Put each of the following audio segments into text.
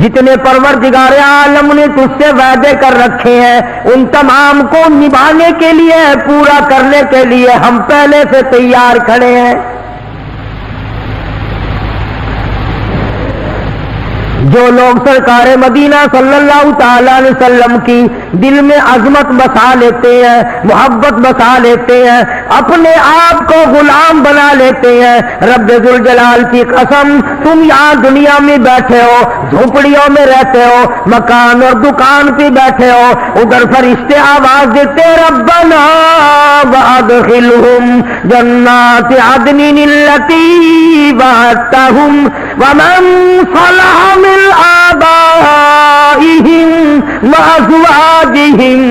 جتنے پروردگار عالم نے تجھ سے وعدے کر رکھے ہیں ان تمام کو نبھانے کے لیے، پورا کرنے کے لیے ہم پہلے سے تیار کھڑے ہیں۔ جو لوگ سرکار مدینہ صلی اللہ تعالی علیہ وسلم کی دل میں عظمت بسا لیتے ہیں، محبت بسا لیتے ہیں، اپنے آپ کو غلام بنا لیتے ہیں، رب ذوالجلال کی قسم تم یہاں دنیا میں بیٹھے ہو، جھوپڑیوں میں رہتے ہو، مکان اور دکان پہ بیٹھے ہو، ادھر فرشتے آواز دیتے ربنا وادخلہم جنات عدن التی وعدتہم ومن صلح من آبائهم وأزواجهم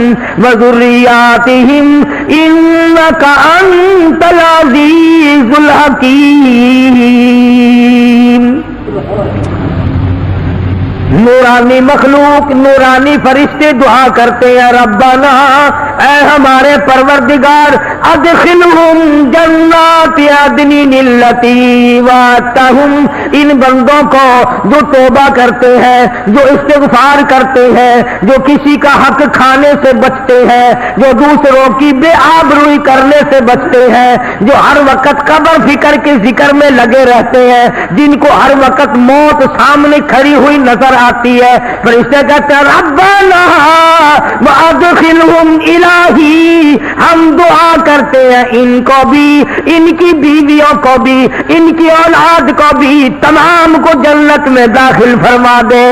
وذرياتهم إنك أنت العزيز الحكيم۔ نورانی مخلوق، نورانی فرشتے دعا کرتے ہیں ربنا اے ہمارے پروردگار ادخلہم جنات عدن التی وعدتہم، ان بندوں کو جو توبہ کرتے ہیں، جو استغفار کرتے ہیں، جو کسی کا حق کھانے سے بچتے ہیں، جو دوسروں کی بے آبروئی کرنے سے بچتے ہیں، جو ہر وقت قبر فکر کے ذکر میں لگے رہتے ہیں، جن کو ہر وقت موت سامنے کھڑی ہوئی نظر آتی ہے، فرشتے کہتے ہیں ربنا وادخلہم الہی، ہم دعا کرتے ہیں ان کو بھی، ان کی بیویوں کو بھی، ان کی اولاد کو بھی، تمام کو جنت میں داخل فرما دے۔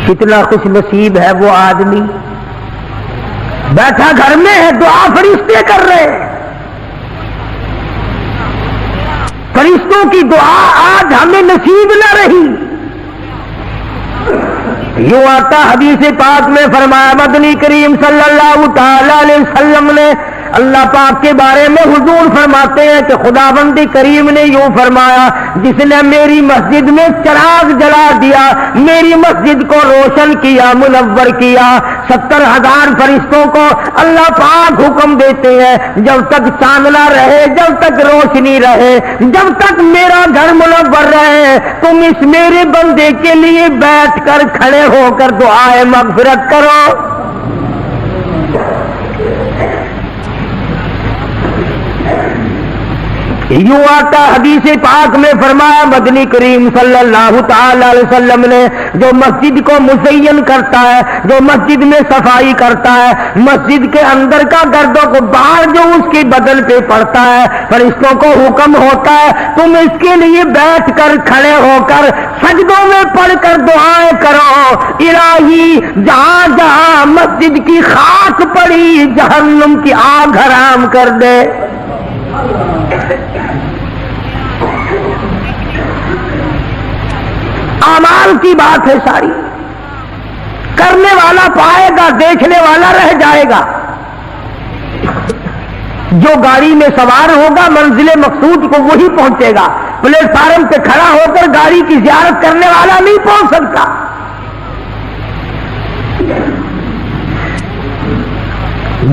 کتنا خوش نصیب ہے وہ آدمی، بیٹھا گھر میں ہے، دعا فرشتے کر رہے ہیں۔ فرشتوں کی دعا آج ہمیں نصیب نہ رہی۔ یوں آتا حدیث پاک میں فرمایا، مدنی کریم صلی اللہ تعالی علیہ وسلم نے اللہ پاک کے بارے میں حضور فرماتے ہیں کہ خداوند کریم نے یوں فرمایا، جس نے میری مسجد میں چراغ جلا دیا، میری مسجد کو روشن کیا، منور کیا، 70,000 فرشتوں کو اللہ پاک حکم دیتے ہیں جب تک چاندنا رہے، جب تک روشنی رہے، جب تک میرا گھر منور رہے، تم اس میرے بندے کے لیے بیٹھ کر کھڑے ہو کر دعائے مغفرت کرو۔ یوں آتا حدیث پاک میں فرمایا، مدنی کریم صلی اللہ تعالی علیہ وسلم نے جو مسجد کو مزین کرتا ہے، جو مسجد میں صفائی کرتا ہے، مسجد کے اندر کا گرد و غبار جو اس کے بدن پہ پڑتا ہے، فرشتوں کو حکم ہوتا ہے تم اس کے لیے بیٹھ کر کھڑے ہو کر سجدوں میں پڑھ کر دعائیں کرو، الہی جہاں جہاں مسجد کی خاک پڑی جہنم کی آگ حرام کر دے۔ اعمال کی بات ہے ساری، کرنے والا پائے گا، دیکھنے والا رہ جائے گا۔ جو گاڑی میں سوار ہوگا منزل مقصود کو وہی پہنچے گا، پلیٹ فارم پہ کھڑا ہو کر گاڑی کی زیارت کرنے والا نہیں پہنچ سکتا۔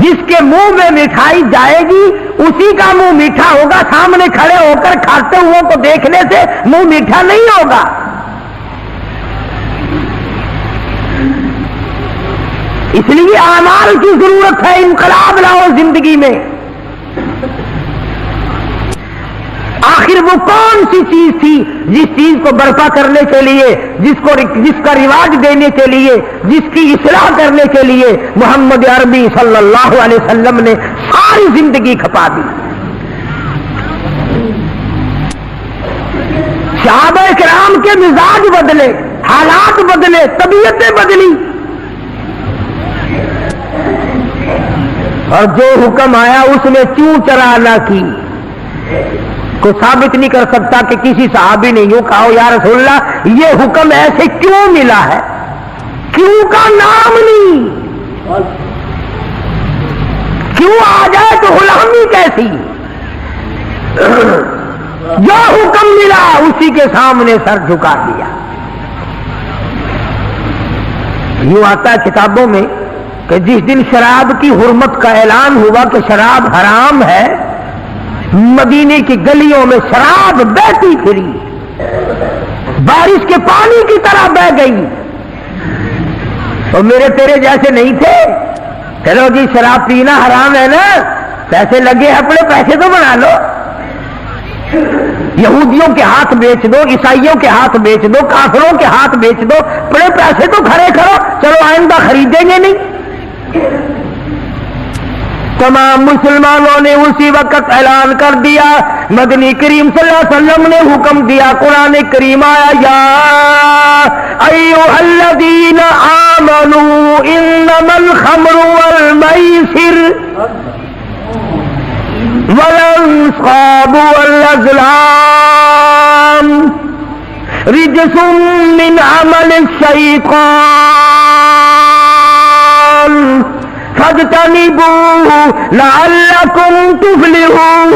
جس کے منہ میں مٹھائی جائے گی اسی کا منہ میٹھا ہوگا، سامنے کھڑے ہو کر کھاتے ہوئے کو دیکھنے سے منہ میٹھا نہیں ہوگا۔ اس لیے اعمال کی ضرورت ہے، انقلاب لاؤ زندگی میں۔ آخر وہ کون سی چیز تھی جس چیز کو برپا کرنے کے لیے، جس کا رواج دینے کے لیے، جس کی اصلاح کرنے کے لیے محمد عربی صلی اللہ علیہ وسلم نے ساری زندگی کھپا دی۔ صحابہ کرام کے مزاج بدلے، حالات بدلے، طبیعتیں بدلی، اور جو حکم آیا اس نے چوں چرا نہ کی۔ کوئی ثابت نہیں کر سکتا کہ کسی صحابی نے یوں کہا یا رسول اللہ یہ حکم ایسے کیوں ملا ہے، کیوں کا نام نہیں، کیوں آ جائے تو غلامی کیسی۔ جو حکم ملا اسی کے سامنے سر جھکا دیا۔ یوں آتا ہے کتابوں میں کہ جس دن شراب کی حرمت کا اعلان ہوا کہ شراب حرام ہے، مدینے کی گلیوں میں شراب بہتی پھری، بارش کے پانی کی طرح بہ گئی. تو میرے تیرے جیسے نہیں تھے. چلو جی شراب پینا حرام ہے نا، پیسے لگے اپنے پیسے تو بنا لو. یہودیوں کے ہاتھ بیچ دو، عیسائیوں کے ہاتھ بیچ دو، کافروں کے ہاتھ بیچ دو، بڑے پیسے تو کھڑے کرو. چلو آئندہ خریدیں گے نہیں. تمام مسلمانوں نے اسی وقت اعلان کر دیا. مدنی کریم صلی اللہ علیہ وسلم نے حکم دیا. قرآن کریم آیا یا ایھا الذین آمنوا انما الخمر والمیسر والانصاب والازلام رجس من عمل الشیطان فاجتنبوه لعلکم تفلحون.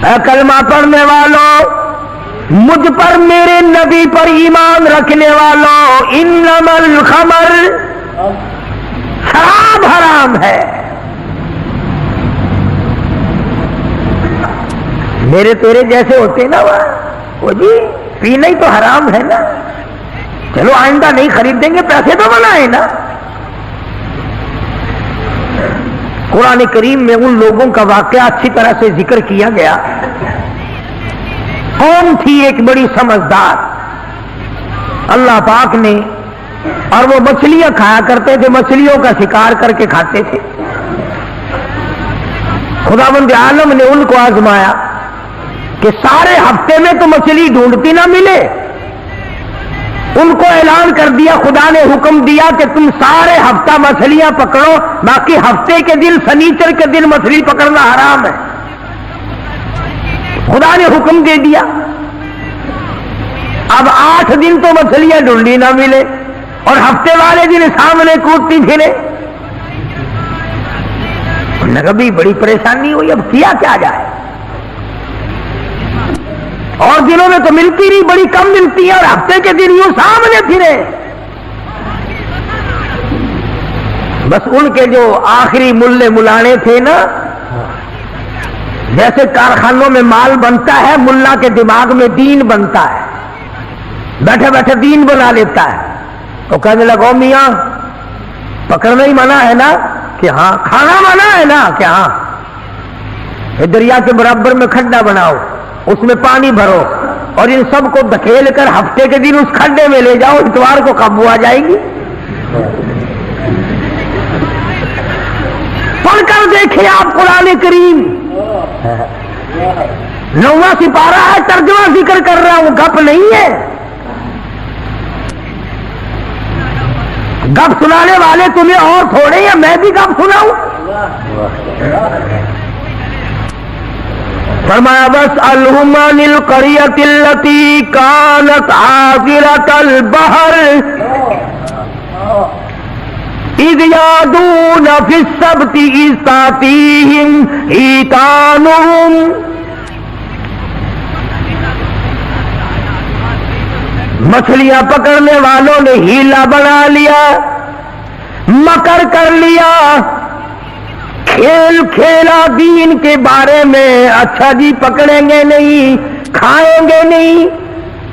اے کلمہ پڑھنے والوں، مجھ پر میرے نبی پر ایمان رکھنے والوں، انما الخمر، شراب حرام ہے. میرے تیرے جیسے ہوتے نا وہ جی پینا ہی تو حرام ہے نا. چلو آئندہ نہیں خریدیں گے، پیسے تو بنائیں نا. قرآن کریم میں ان لوگوں کا واقعہ اچھی طرح سے ذکر کیا گیا. قوم تھی ایک بڑی سمجھدار، اللہ پاک نے، اور وہ مچھلیاں کھایا کرتے تھے، مچھلیوں کا شکار کر کے کھاتے تھے. خداوند عالم نے ان کو آزمایا کہ سارے ہفتے میں تو مچھلی ڈھونڈتی نہ ملے. ان کو اعلان کر دیا، خدا نے حکم دیا کہ تم سارے ہفتہ مچھلیاں پکڑو، باقی ہفتے کے دن سنیچر کے دن مچھلی پکڑنا حرام ہے. خدا نے حکم دے دیا. اب 8 دن تو مچھلیاں ڈھونڈی نہ ملے اور ہفتے والے دن سامنے کودتی پھرے. کبھی بڑی پریشانی ہوئی، اب کیا جائے. اور دنوں میں تو ملتی نہیں، بڑی کم ملتی ہے، اور ہفتے کے دن یوں سامنے پھرے. بس ان کے جو آخری ملے ملانے تھے نا، جیسے کارخانوں میں مال بنتا ہے، ملا کے دماغ میں دین بنتا ہے، بیٹھے بیٹھے دین بنا لیتا ہے. تو کہنے لگو میاں پکڑنا ہی منع ہے نا؟ کہ ہاں. کھانا منع ہے نا؟ کہ ہاں. دریا کے برابر میں کھڈا بناؤ، اس میں پانی بھرو اور ان سب کو دھکیل کر ہفتے کے دن اس کھڈے میں لے جاؤ، اتوار کو قابو آ جائے گی. پڑھ کر دیکھیں آپ قرآن کریم، 9واں سپارہ ہے، ترجمہ ذکر کر رہا ہوں، گپ نہیں ہے. گپ سنانے والے تمہیں اور تھوڑے، یا میں بھی گپ سناؤں؟ فرمایا واسألهم عن القرية التي كانت حاضرة البحر إذ يعدون في السبت إذ تأتيهم حيتانهم مچھلیاں پکڑنے والوں نے ہیلا بنا لیا، مکر کر لیا، کھیل کھیلا دین کے بارے میں. اچھا جی پکڑیں گے نہیں، کھائیں گے نہیں،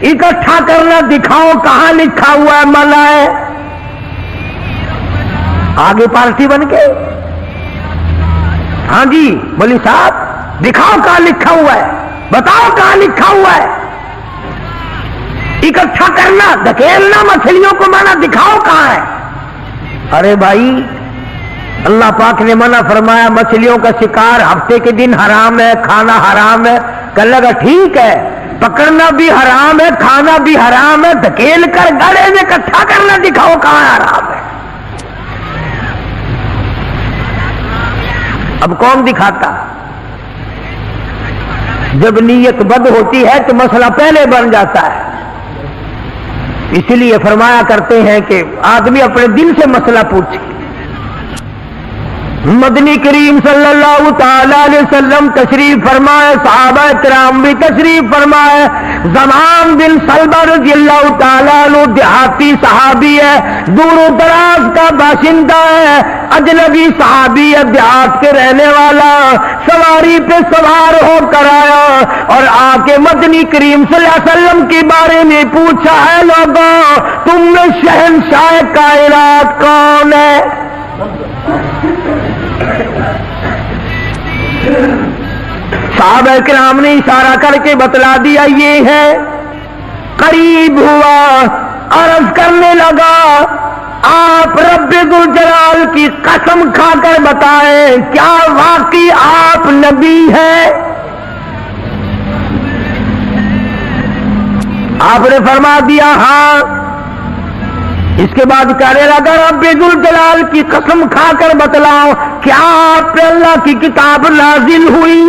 اکٹھا کرنا دکھاؤ کہاں لکھا ہوا ہے منع ہے. آگے پارٹی بن کے ہاں جی مولوی صاحب دکھاؤ کہاں لکھا ہوا ہے، بتاؤ کہاں لکھا ہوا ہے. اکٹھا کرنا، دھکیلنا مچھلیوں کو منع، دکھاؤ کہاں ہے. ارے بھائی اللہ پاک نے منع فرمایا مچھلیوں کا شکار ہفتے کے دن حرام ہے، کھانا حرام ہے. کہنے لگا ٹھیک ہے، پکڑنا بھی حرام ہے، کھانا بھی حرام ہے، دھکیل کر گڑے میں اکٹھا کرنا دکھاؤ کہاں حرام ہے. اب کون دکھاتا؟ جب نیت بد ہوتی ہے تو مسئلہ پہلے بن جاتا ہے. اسی لیے فرمایا کرتے ہیں کہ آدمی اپنے دل سے مسئلہ پوچھے. مدنی کریم صلی اللہ تعالی علیہ وسلم تشریف فرمائے، صحابہ کرام بھی تشریف فرمائے۔ زمان بن سلمہ رضی اللہ تعالیٰ عنہ دیہاتی صحابی ہے، دور و دراز کا باشندہ ہے، اجنبی صحابی ہے، دیہات کے رہنے والا، سواری پہ سوار ہو کر آیا اور آ کے مدنی کریم صلی اللہ علیہ وسلم کے بارے میں پوچھا ہے، لوگوں تم میں شہنشاہ کائنات کون ہے؟ صحابہ کرام نے اشارہ کر کے بتلا دیا یہ ہے۔ قریب ہوا، عرض کرنے لگا آپ رب ذوالجلال کی قسم کھا کر بتائیں کیا واقعی آپ نبی ہیں؟ آپ نے فرما دیا ہاں۔ اس کے بعد کہنے لگا رب ذوالجلال کی قسم کھا کر بتلاؤ کیا آپ پہ اللہ کی کتاب نازل ہوئی؟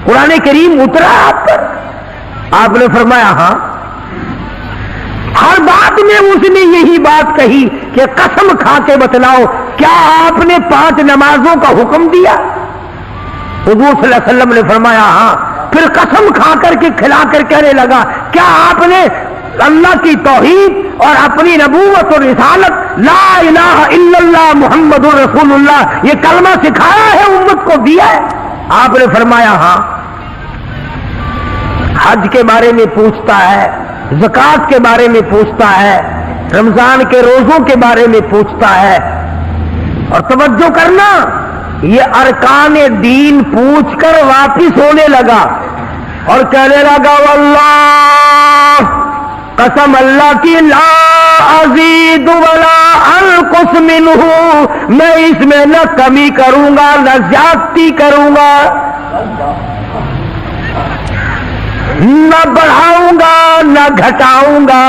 قرآن کریم اترا آپ پر؟ آپ نے فرمایا ہاں۔ ہر بات میں اس نے یہی بات کہی کہ قسم کھا کے بتلاؤ کیا آپ نے 5 نمازوں کا حکم دیا؟ حضور صلی اللہ علیہ وسلم نے فرمایا ہاں۔ پھر قسم کھا کر کے کھلا کر کہنے لگا کیا آپ نے اللہ کی توحید اور اپنی نبوت اور رسالت لا الہ الا اللہ محمد رسول اللہ یہ کلمہ سکھایا ہے، امت کو دیا ہے؟ آپ نے فرمایا ہاں۔ حج کے بارے میں پوچھتا ہے، زکوٰۃ کے بارے میں پوچھتا ہے، رمضان کے روزوں کے بارے میں پوچھتا ہے۔ اور توجہ کرنا، یہ ارکان دین پوچھ کر واپس ہونے لگا اور کہنے لگا واللہ قسم اللہ کی لا ازید ولا انقص منہ، میں اس میں نہ کمی کروں گا نہ زیادتی کروں گا، نہ بڑھاؤں گا نہ گھٹاؤں گا،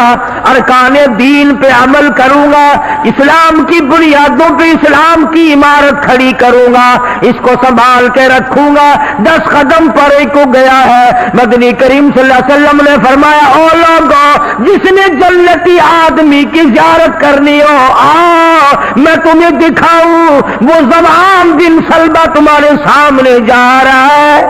ارکان دین پہ عمل کروں گا، اسلام کی بنیادوں پہ اسلام کی عمارت کھڑی کروں گا، اس کو سنبھال کے رکھوں گا۔ 10 قدم پڑے کو گیا ہے، مدنی کریم صلی اللہ علیہ وسلم نے فرمایا او لوگوں جس نے جنتی آدمی کی زیارت کرنی ہو میں تمہیں دکھاؤں، وہ زمان بن سلمہ تمہارے سامنے جا رہا ہے۔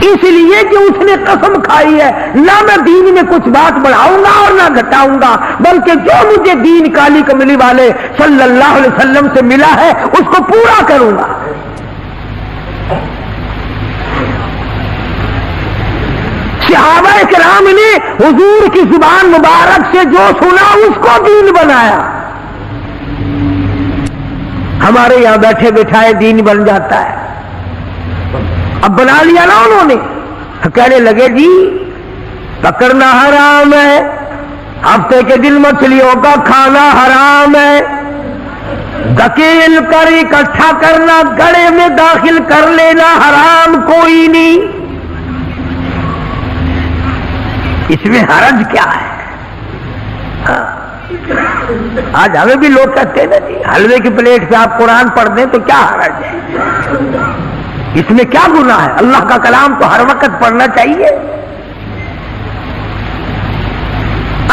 اس لیے کہ اس نے قسم کھائی ہے نہ میں دین میں کچھ بات بڑھاؤں گا اور نہ گھٹاؤں گا، بلکہ جو مجھے دین کالی کملی والے صلی اللہ علیہ وسلم سے ملا ہے اس کو پورا کروں گا۔ صحابہ کرام نے حضور کی زبان مبارک سے جو سنا اس کو دین بنایا۔ ہمارے یہاں بیٹھے بٹھائے دین بن جاتا ہے، اب بنا لیا نا انہوں نے، کہنے لگے جی پکڑنا حرام ہے، ہفتے کے دن مچھلیوں کا کھانا حرام ہے، دھکیل کر اکٹھا کرنا گڑے میں داخل کر لینا حرام کوئی نہیں، اس میں حرج کیا ہے؟ آج ہمیں بھی لوگ کہتے ہیں نا جی حلوے کی پلیٹ سے آپ قرآن پڑھ دیں تو کیا حرج ہے، اس میں کیا گناہ ہے؟ اللہ کا کلام تو ہر وقت پڑھنا چاہیے۔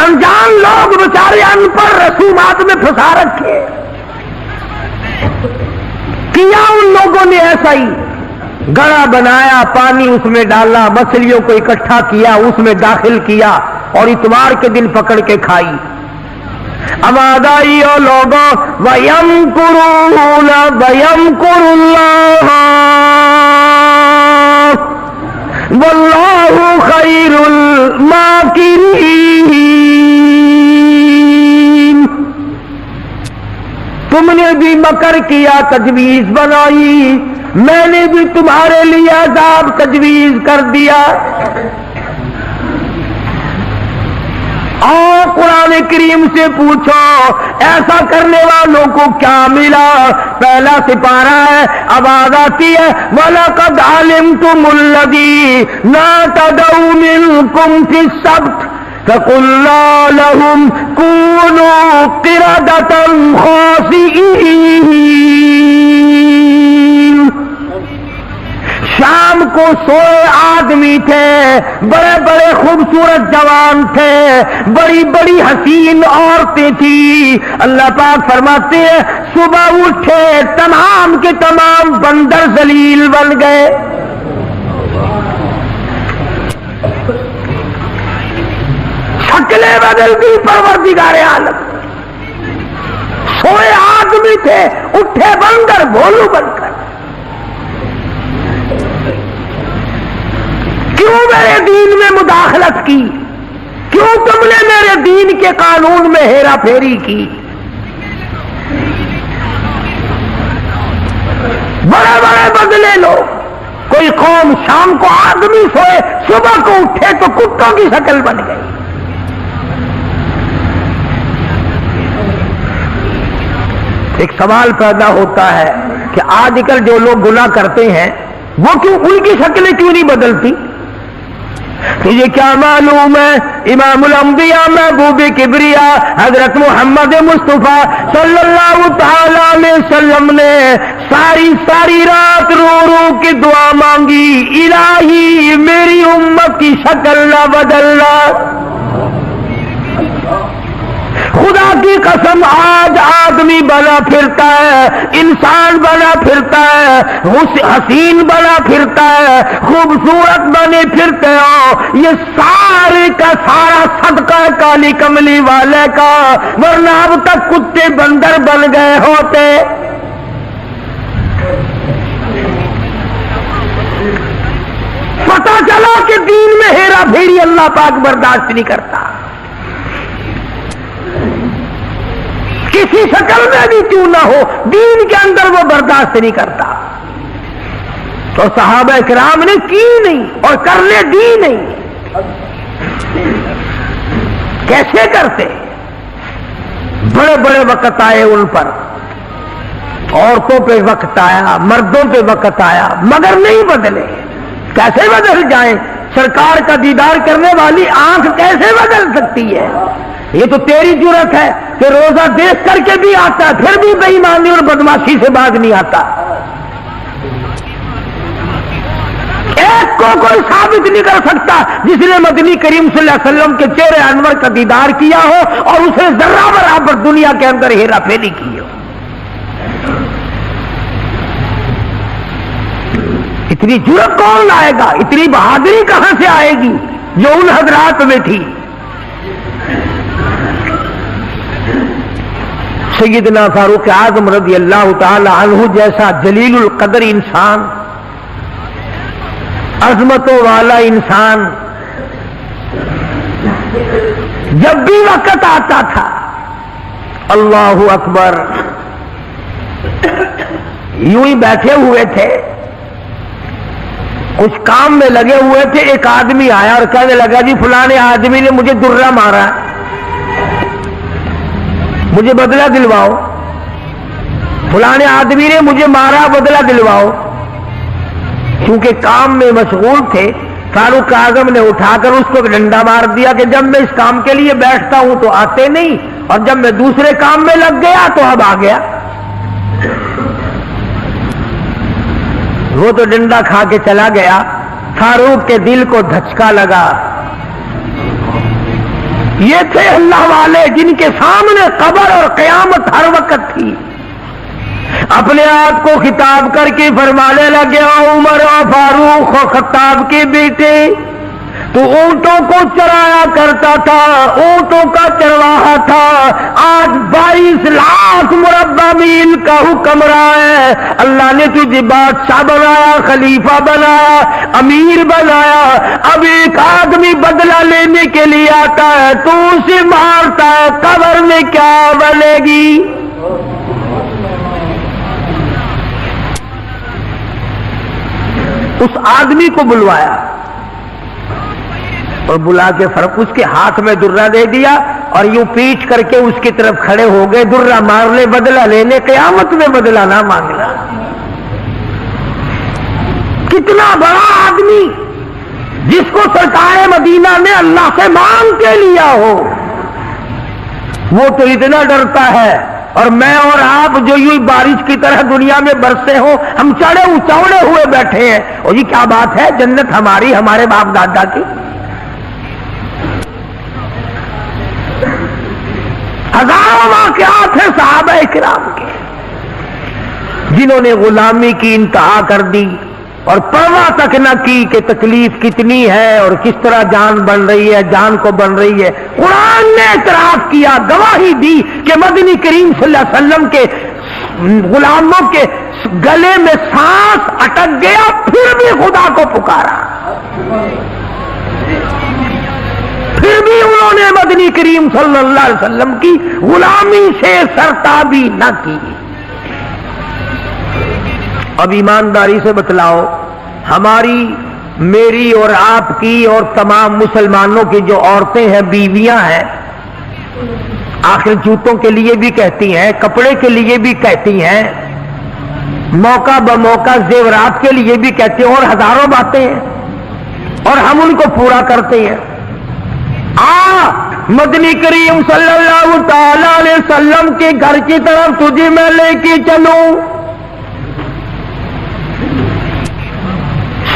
انجان لوگ بیچارے ان پڑھ رسومات میں پھنسا رکھے، کیا ان لوگوں نے ایسا ہی گڑا بنایا، پانی اس میں ڈالا، مچھلیوں کو اکٹھا کیا، اس میں داخل کیا اور اتوار کے دن پکڑ کے کھائی۔ آواز آئی او لوگوں وَيَمْكُرُونَ وَيَمْكُرُ اللَّهُ وَاللَّهُ خَيْرُ الْمَاكِرِينَ، تم نے بھی مکر کیا، تجویز بنائی، میں نے بھی تمہارے لیے عذاب تجویز کر دیا۔ اور قرآن کریم سے پوچھو ایسا کرنے والوں کو کیا ملا؟ پہلا سپارہ ہے، آواز آتی ہے وَلَقَدْ عَلِمْتُمُ الَّذِينَ اعْتَدَوْا مِنْكُمْ فِي السَّبْتِ فَقُلْنَا لَهُمْ كُونُوا قِرَدَةً خَاسِئِينَ۔ شام کو سوئے آدمی تھے، بڑے بڑے خوبصورت جوان تھے، بڑی بڑی حسین عورتیں تھیں۔ اللہ پاک فرماتے ہیں صبح اٹھے تمام کے تمام بندر ذلیل بن گئے۔ شکلیں بدل دی پروردگار عالم، سوئے آدمی تھے اٹھے بندر بھولو بن کر۔ کیوں میرے دین میں مداخلت کی؟ کیوں تم نے میرے دین کے قانون میں ہیرا پھیری کی؟ بڑے بڑے بدلے لو، کوئی قوم شام کو آدمی سوئے صبح کو اٹھے تو کتوں کی شکل بن گئی۔ ایک سوال پیدا ہوتا ہے کہ آج کل جو لوگ گناہ کرتے ہیں وہ کیوں ان کی شکلیں کیوں نہیں بدلتی؟ تجھے کیا معلوم ہے امام الانبیاء محبوب کبریا حضرت محمد مصطفیٰ صلی اللہ تعالی علیہ وسلم نے ساری رات رو رو کے دعا مانگی، الہی میری امت کی شکل نہ بدلنا۔ خدا کی قسم آج آدمی بنا پھرتا ہے، انسان بنا پھرتا ہے، حسین بنا پھرتا ہے، خوبصورت بنے پھرتے ہو، یہ سارے کا سارا صدقہ کالی کملی والے کا، ورنہ اب تک کتے بندر بن گئے ہوتے۔ پتہ چلا کہ دین میں ہیرا پھیری اللہ پاک برداشت نہیں کرتا، کسی شکل میں بھی کیوں نہ ہو، دین کے اندر وہ برداشت نہیں کرتا۔ تو صحابہ کرام نے کی نہیں اور کرنے دی نہیں۔ کیسے کرتے؟ بڑے بڑے وقت آئے ان پر، عورتوں پہ وقت آیا، مردوں پہ وقت آیا، مگر نہیں بدلے۔ کیسے بدل جائیں؟ سرکار کا دیدار کرنے والی آنکھ کیسے بدل سکتی ہے؟ یہ تو تیری جرت ہے کہ روزہ دیکھ کر کے بھی آتا ہے پھر بھی بے ایمانی اور بدماشی سے باز نہیں آتا۔ ایک کو کوئی ثابت نہیں کر سکتا جس نے مدنی کریم صلی اللہ علیہ وسلم کے چہرے انور کا دیدار کیا ہو اور اسے ذرہ برابر دنیا کے اندر ہیرا پھیری کی ہو۔ اتنی جرت کون لائے گا؟ اتنی بہادری کہاں سے آئے گی جو ان حضرات میں تھی؟ سیدنا فاروق اعظم رضی اللہ تعالی عنہ جیسا جلیل القدر انسان، عظمتوں والا انسان، جب بھی وقت آتا تھا اللہ اکبر یوں ہی بیٹھے ہوئے تھے، کچھ کام میں لگے ہوئے تھے، ایک آدمی آیا اور کہنے لگا جی فلانے آدمی نے مجھے درہ مارا، مجھے بدلہ دلواؤ، فلانے آدمی نے مجھے مارا، بدلہ دلواؤ۔ کیونکہ کام میں مشغول تھے، فاروق اعظم نے اٹھا کر اس کو ڈنڈا مار دیا کہ جب میں اس کام کے لیے بیٹھتا ہوں تو آتے نہیں، اور جب میں دوسرے کام میں لگ گیا تو اب آ گیا۔ وہ تو ڈنڈا کھا کے چلا گیا، فاروق کے دل کو دھچکا لگا۔ یہ تھے اللہ والے جن کے سامنے قبر اور قیامت ہر وقت تھی۔ اپنے آپ کو خطاب کر کے فرمانے لگے عمر و فاروق و خطاب کے بیٹے، تو اونٹوں کو چرایا کرتا تھا، اونٹوں کا چرواہا تھا، آج 22 لاکھ مربع میل کا حکمراں ہے۔ اللہ نے تجھے بادشاہ بنایا، خلیفہ بنایا، امیر بنایا، اب ایک آدمی بدلہ لینے کے لیے آتا ہے تو اسے مارتا ہے، قبر میں کیا بنے گی؟ اس آدمی کو بلوایا اور بلا کے اس کے ہاتھ میں درہ دے دیا اور یوں پیٹ کر کے اس کی طرف کھڑے ہو گئے، درہ مار لے، بدلہ لینے، قیامت میں بدلہ نہ مانگنا۔ کتنا بڑا آدمی جس کو سرکار مدینہ نے اللہ سے مانگ کے لیا ہو، وہ تو اتنا ڈرتا ہے اور میں اور آپ جو یوں بارش کی طرح دنیا میں برسے ہوں، ہم چوڑے ہوئے بیٹھے ہیں، اور یہ کیا بات ہے؟ جنت ہماری، ہمارے باپ دادا کی۔ ہزاروں واقعات ہیں صحابہ کرام کے جنہوں نے غلامی کی انتہا کر دی اور پرواہ تک نہ کی کہ تکلیف کتنی ہے اور کس طرح جان بن رہی ہے، جان کو بن رہی ہے۔ قرآن نے اعتراف کیا، گواہی دی کہ مدنی کریم صلی اللہ علیہ وسلم کے غلاموں کے گلے میں سانس اٹک گیا، پھر بھی خدا کو پکارا، پھر بھی انہوں نے مدنی کریم صلی اللہ علیہ وسلم کی غلامی سے سرتابی نہ کی۔ اب ایمانداری سے بتلاؤ، ہماری، میری اور آپ کی اور تمام مسلمانوں کی جو عورتیں ہیں، بیویاں ہیں، آخر جوتوں کے لیے بھی کہتی ہیں، کپڑے کے لیے بھی کہتی ہیں، موقع بموقع زیورات کے لیے بھی کہتے ہیں، اور ہزاروں باتیں ہیں، اور ہم ان کو پورا کرتے ہیں۔ مدنی کریم صلی اللہ تعالی علیہ وسلم کے گھر کی طرف تجھے میں لے کے چلوں۔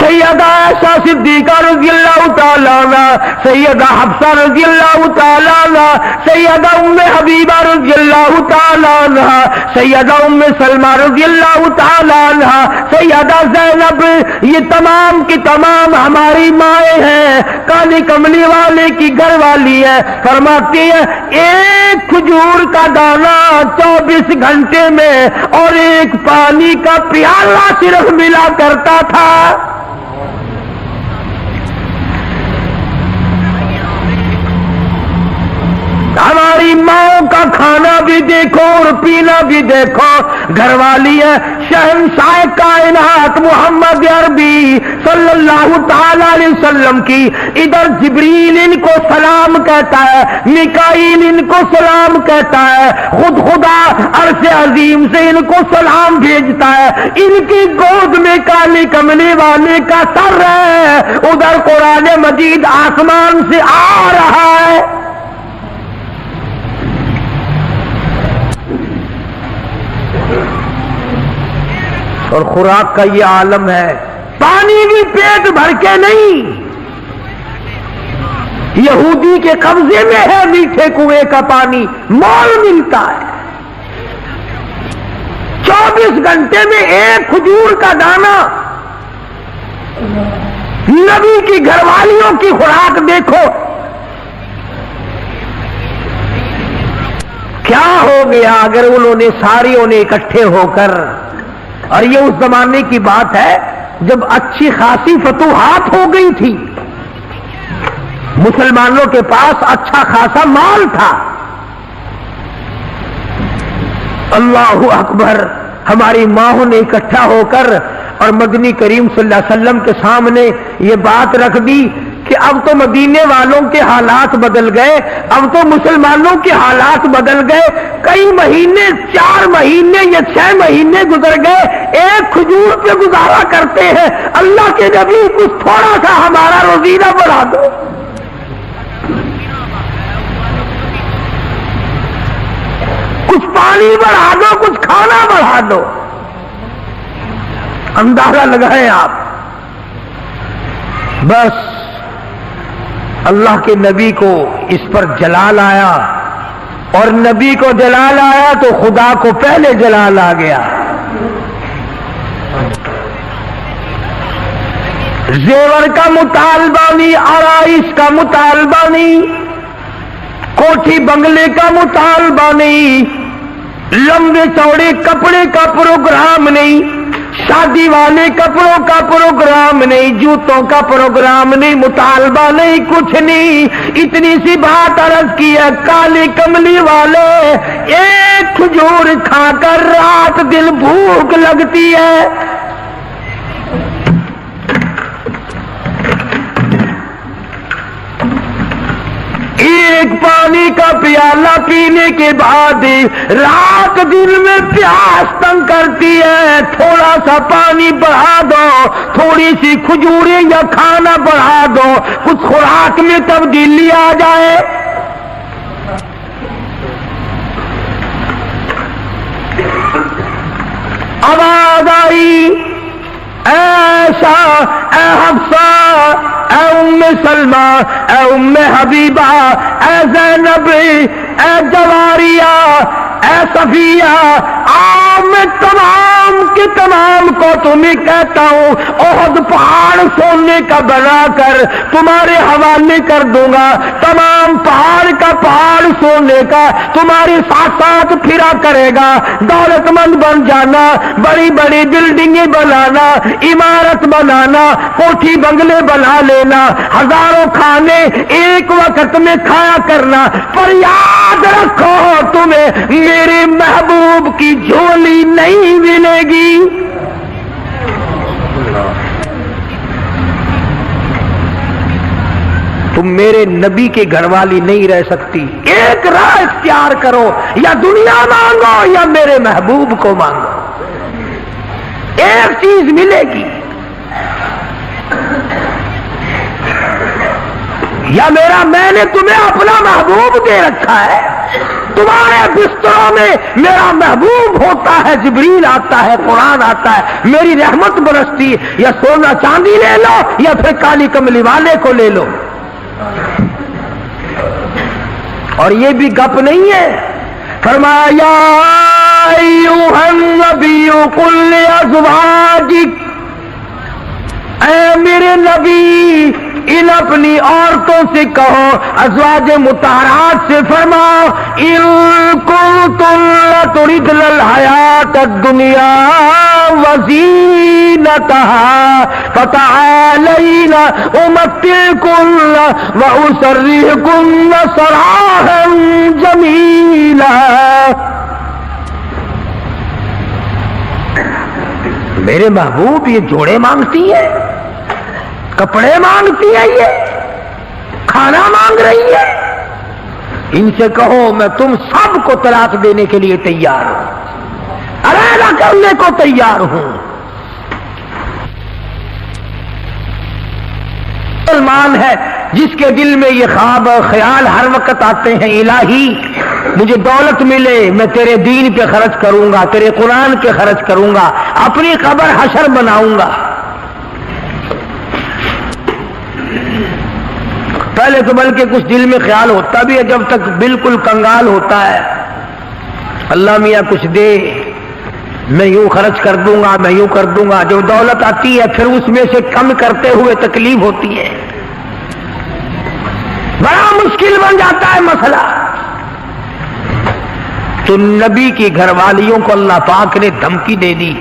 سیدہ عائشہ صدیقہ رضی اللہ تعالیٰ عنہ، سیدہ حفصہ رضی اللہ تعالیٰ عنہ، سیدہ ام حبیبہ رضی اللہ تعالیٰ عنہ، سیدہ ام سلمہ رضی اللہ تعالیٰ عنہ، سیدہ زینب، یہ تمام کی تمام ہماری مائیں ہیں، کالی کملی والے کی گھر والی ہے۔ فرماتی ہے ایک کھجور کا دانہ 24 گھنٹے میں اور ایک پانی کا پیالہ صرف ملا کرتا تھا۔ ہماری ماں کا کھانا بھی دیکھو اور پینا بھی دیکھو، گھر والی ہے شہنشاہ کائنات محمد عربی صلی اللہ تعالی علیہ وسلم کی، ادھر جبریل ان کو سلام کہتا ہے، میکائیل ان کو سلام کہتا ہے، خود خدا عرش عظیم سے ان کو سلام بھیجتا ہے، ان کی گود میں کالی کملی والے کا سر ہے، ادھر قرآن مجید آسمان سے آ رہا ہے۔ اور خوراک کا یہ عالم ہے، پانی بھی پیٹ بھر کے نہیں، یہودی کے قبضے میں ہے میٹھے کنویں کا پانی، مول ملتا ہے۔ 24 گھنٹے میں ایک کھجور کا دانہ، نبی کی گھر والیوں کی خوراک دیکھو، کیا ہو گیا اگر انہوں نے ساریوں نے اکٹھے ہو کر، اور یہ اس زمانے کی بات ہے جب اچھی خاصی فتوحات ہو گئی تھی، مسلمانوں کے پاس اچھا خاصا مال تھا۔ اللہ اکبر، ہماری ماں نے اکٹھا ہو کر اور مدنی کریم صلی اللہ علیہ وسلم کے سامنے یہ بات رکھ دی کہ اب تو مدینے والوں کے حالات بدل گئے، اب تو مسلمانوں کے حالات بدل گئے، کئی مہینے، 4 مہینے یا 6 مہینے گزر گئے، ایک کھجور پہ گزارا کرتے ہیں، اللہ کے نبی کچھ تھوڑا سا ہمارا روزینہ بڑھا دو، کچھ پانی بڑھا دو، کچھ کھانا بڑھا دو۔ اندازہ لگائیں آپ، بس اللہ کے نبی کو اس پر جلال آیا، اور نبی کو جلال آیا تو خدا کو پہلے جلال آ گیا۔ زیور کا مطالبہ نہیں، آرائش کا مطالبہ نہیں، کوٹھی بنگلے کا مطالبہ نہیں، لمبے چوڑے کپڑے کا پروگرام نہیں، شادی والے کپڑوں کا پروگرام نہیں، جوتوں کا پروگرام نہیں، مطالبہ نہیں، کچھ نہیں، اتنی سی بات عرض کی ہے، کالے کملی والے ایک کھجور کھا کر رات دن بھوک لگتی ہے، ایک پانی کا پیالہ پینے کے بعد رات دن میں پیاس تنگ کرتی ہے، تھوڑا سا پانی بڑھا دو، تھوڑی سی کھجوریں یا کھانا بڑھا دو، کچھ خوراک میں تبدیلی آ جائے۔ آواز آئی، اے عائشہ، اے حفصہ، اے ام سلمہ، اے ام حبیبہ، اے زینب، اے جواریہ، اے صفیہ، میں تمام کے تمام کو تمہیں کہتا ہوں احد پہاڑ سونے کا بنا کر تمہارے حوالے کر دوں گا، تمام پہاڑ کا پہاڑ سونے کا تمہارے ساتھ ساتھ پھرا کرے گا، دولت مند بن جانا، بڑی بڑی بلڈنگیں بنانا، عمارت بنانا، کوٹھی بنگلے بنا لینا، ہزاروں کھانے ایک وقت میں کھایا کرنا، پر یاد رکھو تمہیں میرے محبوب کی جھولی نہیں ملے گی۔ تم میرے نبی کے گھر والی نہیں رہ سکتی، ایک راہ اختیار کرو، یا دنیا مانگو یا میرے محبوب کو مانگو، ایک چیز ملے گی، یا میں نے تمہیں اپنا محبوب دے رکھا ہے، تمہارے بستروں میں میرا محبوب ہوتا ہے، جبریل آتا ہے، قرآن آتا ہے، میری رحمت برستی ہے، یا سونا چاندی لے لو یا پھر کالی کملی والے کو لے لو۔ اور یہ بھی گپ نہیں ہے، فرمایا ایھا النبی قل لازواجک، اے میرے نبی ان اپنی عورتوں سے کہو، ازواج مطہرات سے فرماؤ، ان کنتن لتردن الحیات الدنیا وزینتہا فتعالین امتعکن واسرحکن سراحا جمیلا۔ میرے محبوب یہ جوڑے مانگتی ہے، کپڑے مانگتی ہے، یہ کھانا مانگ رہی ہے، ان سے کہو میں تم سب کو طلاق دینے کے لیے تیار ہوں، علیحدہ کرنے کو تیار ہوں۔ مسلمان ہے جس کے دل میں یہ خواب اور خیال ہر وقت آتے ہیں، الہی مجھے دولت ملے، میں تیرے دین پہ خرچ کروں گا، تیرے قرآن پہ خرچ کروں گا، اپنی قبر حشر بناؤں گا۔ پہلے تو بلکہ کچھ دل میں خیال ہوتا بھی ہے، جب تک بالکل کنگال ہوتا ہے، اللہ میاں کچھ دے، میں یوں خرچ کر دوں گا، میں یوں کر دوں گا۔ جب دولت آتی ہے پھر اس میں سے کم کرتے ہوئے تکلیف ہوتی ہے، بڑا مشکل بن جاتا ہے مسئلہ۔ تو نبی کی گھر والیوں کو اللہ پاک نے دھمکی دے دی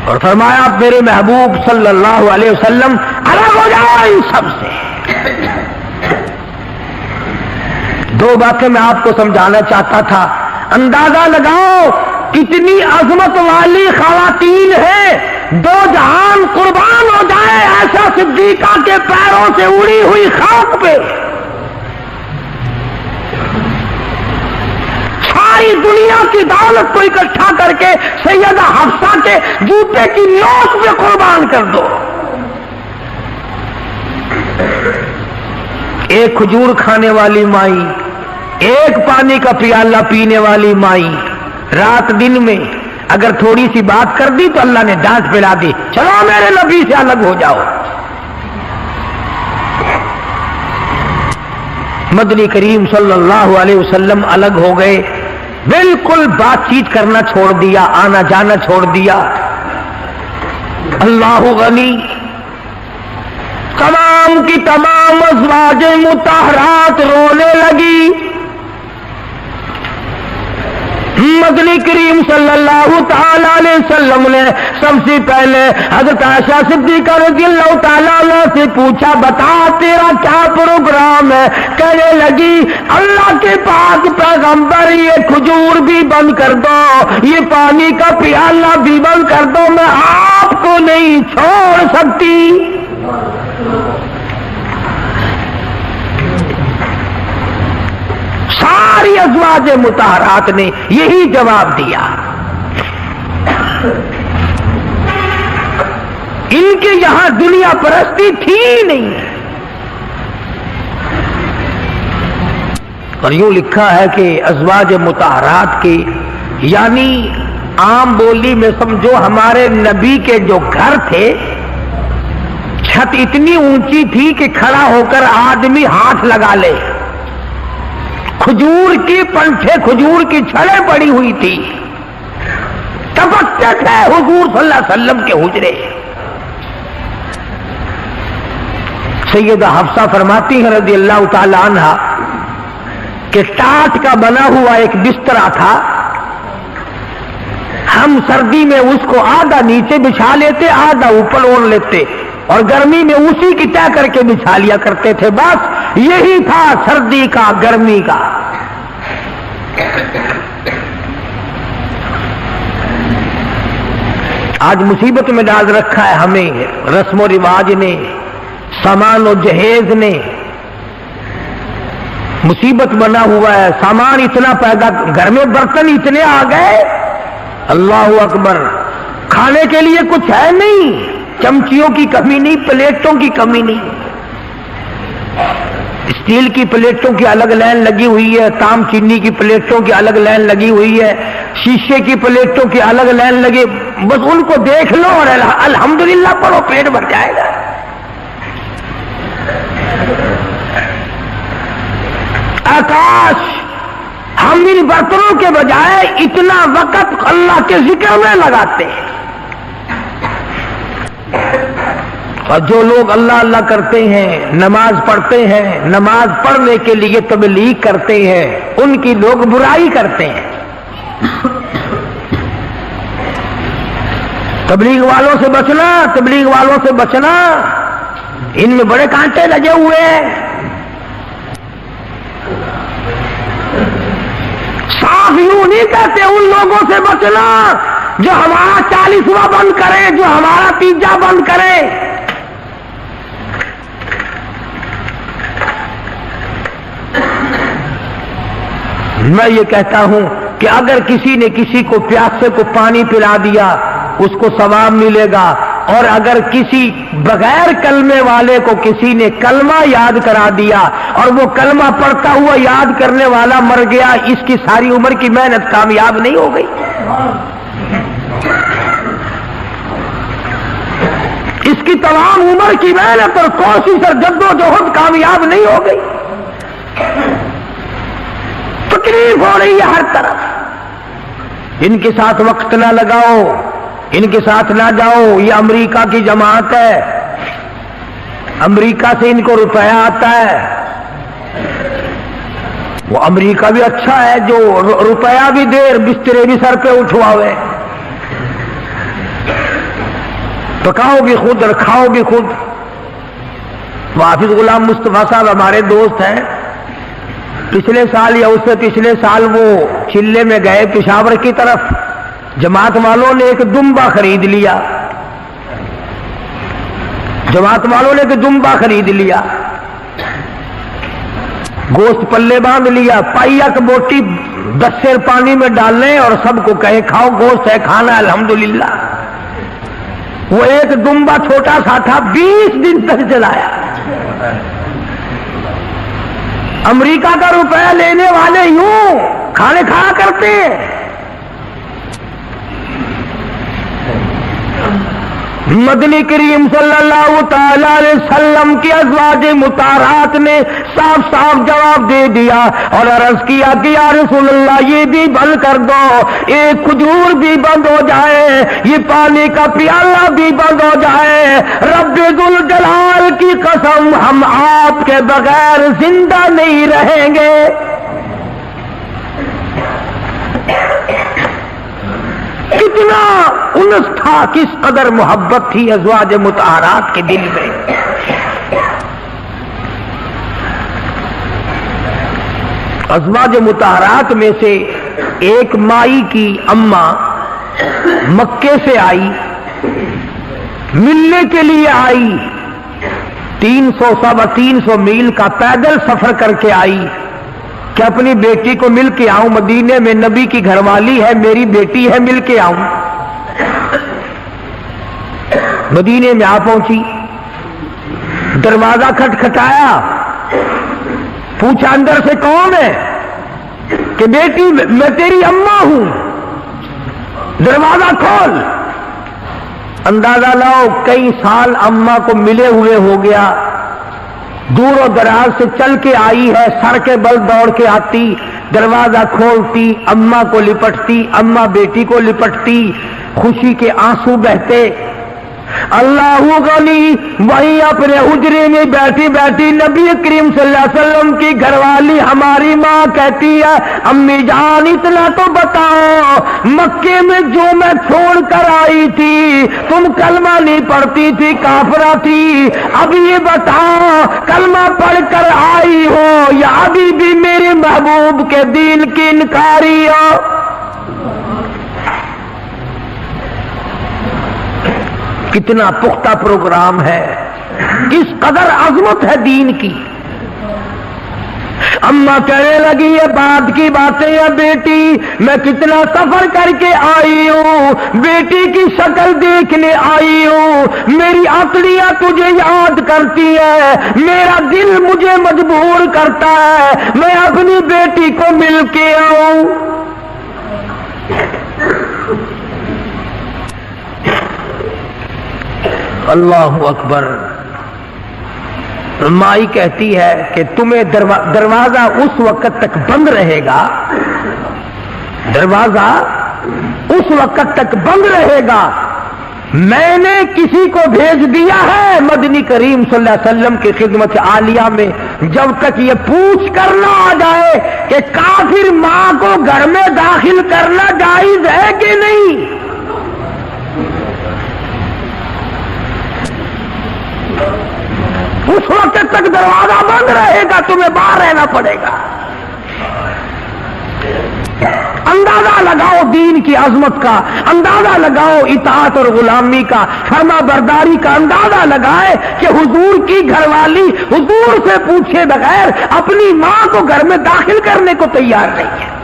اور فرمایا میرے محبوب صلی اللہ علیہ وسلم الگ ہو جاؤ ان سب سے۔ دو باتیں میں آپ کو سمجھانا چاہتا تھا، اندازہ لگاؤ کتنی عظمت والی خواتین ہیں، دو جہان قربان ہو جائے عائشہ صدیقہ کے پیروں سے اڑی ہوئی خاک پہ، ساری دنیا کی دولت کو اکٹھا کر کے سیدہ حفصہ کے جوتے کی نوک پہ قربان کر دو۔ ایک کھجور کھانے والی مائی، ایک پانی کا پیالہ پینے والی مائی، رات دن میں اگر تھوڑی سی بات کر دی تو اللہ نے ڈانٹ پلا دی، چلو میرے نبی سے الگ ہو جاؤ۔ مدنی کریم صلی اللہ علیہ وسلم الگ ہو گئے، بالکل بات چیت کرنا چھوڑ دیا، آنا جانا چھوڑ دیا۔ اللہ غنی، تمام کی تمام ازواج مطہرات رونے لگی۔ مدنی کریم صلی اللہ تعالی علیہ وسلم نے سب سے پہلے حضرت عائشہ صدیقہ رضی اللہ تعالیٰ عنہ سے پوچھا، بتا تیرا کیا پروگرام ہے؟ کہنے لگی اللہ کے پاک پیغمبر یہ کھجور بھی بند کر دو، یہ پانی کا پیالہ بھی بند کر دو، میں آپ کو نہیں چھوڑ سکتی۔ ساری ازواج مطہرات نے یہی جواب دیا۔ ان کے یہاں دنیا پرستی تھی نہیں، اور یوں لکھا ہے کہ ازواج مطہرات کے یعنی عام بولی میں سمجھو ہمارے نبی کے جو گھر تھے چھت اتنی اونچی تھی کہ کھڑا ہو کر آدمی ہاتھ لگا لے، کھجور کی پنکھے کھجور کی چھڑیں پڑی ہوئی تھی، ٹپکتے تھے حضور صلی اللہ علیہ وسلم کے حجرے۔ سیدہ حفصہ فرماتی ہیں رضی اللہ تعالی عنہا کہ ٹاٹ کا بنا ہوا ایک بسترا تھا، ہم سردی میں اس کو آدھا نیچے بچھا لیتے آدھا اوپر اوڑھ لیتے، اور گرمی میں اسی کی طے کر کے بچھا لیا کرتے تھے۔ بس یہی تھا سردی کا گرمی کا۔ آج مصیبت میں ڈال رکھا ہے ہمیں رسم و رواج نے، سامان و جہیز نے، مصیبت بنا ہوا ہے، سامان اتنا پیدا، گھر میں برتن اتنے آ گئے، اللہ اکبر، کھانے کے لیے کچھ ہے نہیں، چمچیوں کی کمی نہیں، پلیٹوں کی کمی نہیں، اسٹیل کی پلیٹوں کی الگ لائن لگی ہوئی ہے، تام چینی کی پلیٹوں کی الگ لائن لگی ہوئی ہے، شیشے کی پلیٹوں کی الگ لائن لگی، بس ان کو دیکھ لو اور الحمدللہ پڑھو، پیٹ بھر جائے گا۔ آکاش، ہم ان برتنوں کے بجائے اتنا وقت اللہ کے ذکر میں لگاتے ہیں، اور جو لوگ اللہ اللہ کرتے ہیں، نماز پڑھتے ہیں، نماز پڑھنے کے لیے تبلیغ کرتے ہیں، ان کی لوگ برائی کرتے ہیں۔ تبلیغ والوں سے بچنا، تبلیغ والوں سے بچنا، ان میں بڑے کانٹے لگے ہوئے ہیں۔ صاف یوں نہیں کہتے ان لوگوں سے بچنا جو ہمارا 40واں بند کرے، جو ہمارا 30 بند کرے۔ میں یہ کہتا ہوں کہ اگر کسی نے کسی کو پیاسے کو پانی پلا دیا اس کو ثواب ملے گا، اور اگر کسی بغیر کلمے والے کو کسی نے کلمہ یاد کرا دیا اور وہ کلمہ پڑھتا ہوا یاد کرنے والا مر گیا، اس کی ساری عمر کی محنت کامیاب نہیں ہو گئی؟ اس کی تمام عمر کی محنت اور کوشش اور جدوجہد کامیاب نہیں ہو گئی؟ تکلیف ہو رہی ہے ہر طرف۔ ان کے ساتھ وقت نہ لگاؤ، ان کے ساتھ نہ جاؤ، یہ امریکہ کی جماعت ہے، امریکہ سے ان کو روپیہ آتا ہے۔ وہ امریکہ بھی اچھا ہے جو روپیہ بھی دے، بسترے بھی سر پہ اٹھواوے، پکاؤ بھی خود اور کھاؤ بھی خود۔ حافظ غلام مصطفیٰ صاحب ہمارے دوست ہیں، پچھلے سال یا اس سے پچھلے سال وہ چلے میں گئے پشاور کی طرف، جماعت والوں نے ایک دمبا خرید لیا، جماعت والوں نے ایک دمبا خرید لیا، گوشت پلے باندھ لیا، پائیک بوٹی 10 سیر پانی میں ڈالنے اور سب کو کہے کھاؤ، گوشت ہے کھانا الحمدللہ۔ وہ ایک دمبا چھوٹا سا تھا، 20 دن تک چلایا۔ امریکہ کا روپیہ لینے والے یوں کھانے کھایا کرتے ہیں۔ مدنی کریم صلی اللہ تعالی علیہ وسلم کی ازواج مطہرات نے صاف صاف جواب دے دیا اور عرض کیا کہ یا رسول اللہ یہ بھی بند کر دو، ایک کھجور بھی بند ہو جائے، یہ پانی کا پیالہ بھی بند ہو جائے، رب ذوالجلال کی قسم ہم آپ کے بغیر زندہ نہیں رہیں گے۔ کتنا انس تھا، کس قدر محبت تھی ازواج مطہرات کے دل میں۔ ازواج مطہرات میں سے ایک مائی کی اماں مکے سے آئی، ملنے کے لیے آئی، 300 میل کا پیدل سفر کر کے آئی کہ اپنی بیٹی کو مل کے آؤں، مدینے میں نبی کی گھر والی ہے، میری بیٹی ہے، مل کے آؤں۔ مدینے میں آ پہنچی، دروازہ کھٹکھٹایا، پوچھا اندر سے کون ہے؟ کہ بیٹی میں تیری اماں ہوں۔ دروازہ کھول. اندازہ لاؤ کئی سال اماں کو ملے ہوئے ہو گیا, دور و دراز سے چل کے آئی ہے, سر کے بل دوڑ کے آتی, دروازہ کھولتی, اماں کو لپٹتی, اماں بیٹی کو لپٹتی, خوشی کے آنسو بہتے. اللہ غنی وہیں اپنے حجرے میں بیٹھی بیٹھی نبی کریم صلی اللہ علیہ وسلم کی گھر والی ہماری ماں کہتی ہے, امی جان اتنا تو بتاؤ, مکے میں جو میں چھوڑ کر آئی تھی تم کلمہ نہیں پڑھتی تھی, کافرہ تھی, اب یہ بتاؤ کلمہ پڑھ کر آئی ہو یا ابھی بھی میرے محبوب کے دین کی انکاری ہو؟ کتنا پختہ پروگرام ہے, کس قدر عظمت ہے دین کی. اماں کہنے لگی یہ بعد کی باتیں ہیں بیٹی, میں کتنا سفر کر کے آئی ہوں, بیٹی کی شکل دیکھنے آئی ہوں, میری عقلیاں تجھے یاد کرتی ہے, میرا دل مجھے مجبور کرتا ہے میں اپنی بیٹی کو مل کے آؤں. اللہ اکبر. مائی کہتی ہے کہ تمہیں دروازہ اس وقت تک بند رہے گا, دروازہ اس وقت تک بند رہے گا, میں نے کسی کو بھیج دیا ہے مدنی کریم صلی اللہ علیہ وسلم کی خدمت عالیہ میں, جب تک یہ پوچھ کر نہ آ جائے کہ کافر ماں کو گھر میں داخل کرنا جائز ہے کہ نہیں. اس وقت تک دروازہ بند رہے گا, تمہیں باہر رہنا پڑے گا. اندازہ لگاؤ دین کی عظمت کا, اندازہ لگاؤ اطاعت اور غلامی کا, فرما برداری کا اندازہ لگائے کہ حضور کی گھر والی حضور سے پوچھے بغیر اپنی ماں کو گھر میں داخل کرنے کو تیار نہیں ہے.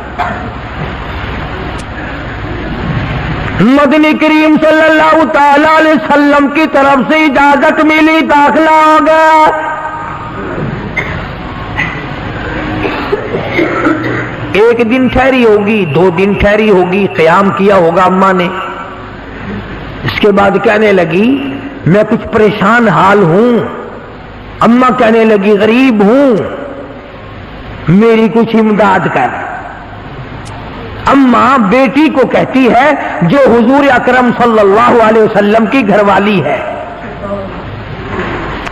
مدنی کریم صلی اللہ تعالی علیہ وسلم کی طرف سے اجازت ملی, داخلہ ہو گیا. ایک دن ٹھہری ہوگی, 2 دن ٹھہری ہوگی, قیام کیا ہوگا اماں نے. اس کے بعد کہنے لگی میں کچھ پریشان حال ہوں. اماں کہنے لگی غریب ہوں, میری کچھ امداد کر. اماں بیٹی کو کہتی ہے جو حضور اکرم صلی اللہ علیہ وسلم کی گھر والی ہے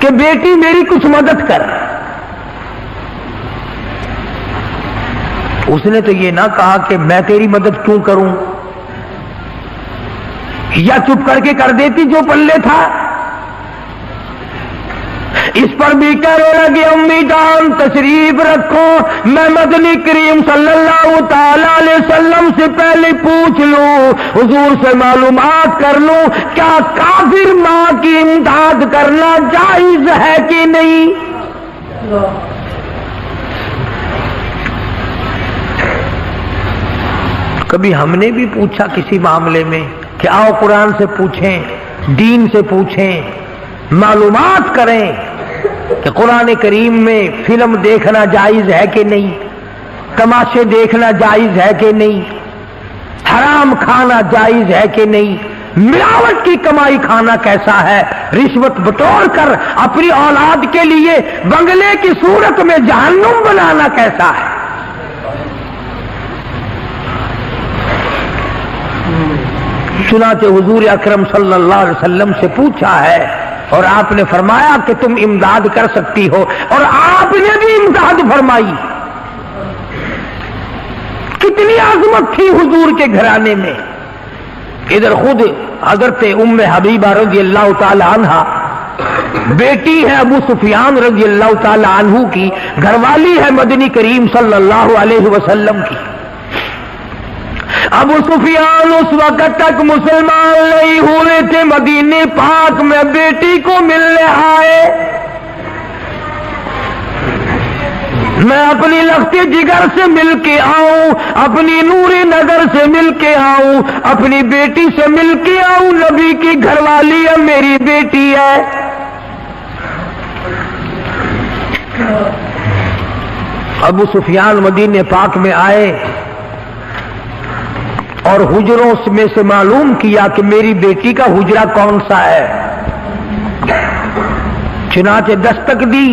کہ بیٹی میری کچھ مدد کر. اس نے تو یہ نہ کہا کہ میں تیری مدد کیوں کروں, یا چپ کر کے کر دیتی جو پلے تھا. اس پر بھی کہنے لگی امی جان تشریف رکھو, میں مدنی کریم صلی اللہ تعالی علیہ وسلم سے پہلے پوچھ لوں, حضور سے معلومات کر لوں کیا کافر ماں کی امداد کرنا جائز ہے کہ نہیں. کبھی ہم نے بھی پوچھا کسی معاملے میں کہ آؤ قرآن سے پوچھیں, دین سے پوچھیں, معلومات کریں کہ قرآن کریم میں فلم دیکھنا جائز ہے کہ نہیں, تماشے دیکھنا جائز ہے کہ نہیں, حرام کھانا جائز ہے کہ نہیں, ملاوٹ کی کمائی کھانا کیسا ہے, رشوت بٹور کر اپنی اولاد کے لیے بنگلے کی صورت میں جہنم بنانا کیسا ہے. چنانچہ حضور اکرم صلی اللہ علیہ وسلم سے پوچھا ہے اور آپ نے فرمایا کہ تم امداد کر سکتی ہو, اور آپ نے بھی امداد فرمائی. کتنی عظمت تھی حضور کے گھرانے میں. ادھر خود حضرت ام حبیبہ رضی اللہ تعالی عنہا بیٹی ہے ابو سفیان رضی اللہ تعالی عنہ کی, گھر والی ہے مدنی کریم صلی اللہ علیہ وسلم کی. ابو سفیان اس وقت تک مسلمان نہیں ہوئے تھے, مدینے پاک میں بیٹی کو ملنے آئے. میں اپنی لخت جگر سے مل کے آؤں, اپنی نور نظر سے مل کے آؤں, اپنی بیٹی سے مل کے آؤں, نبی کی گھر والی ہے, میری بیٹی ہے. ابو سفیان مدینے پاک میں آئے اور حجروں میں سے معلوم کیا کہ میری بیٹی کا حجرہ کون سا ہے. چنانچہ دستک دی،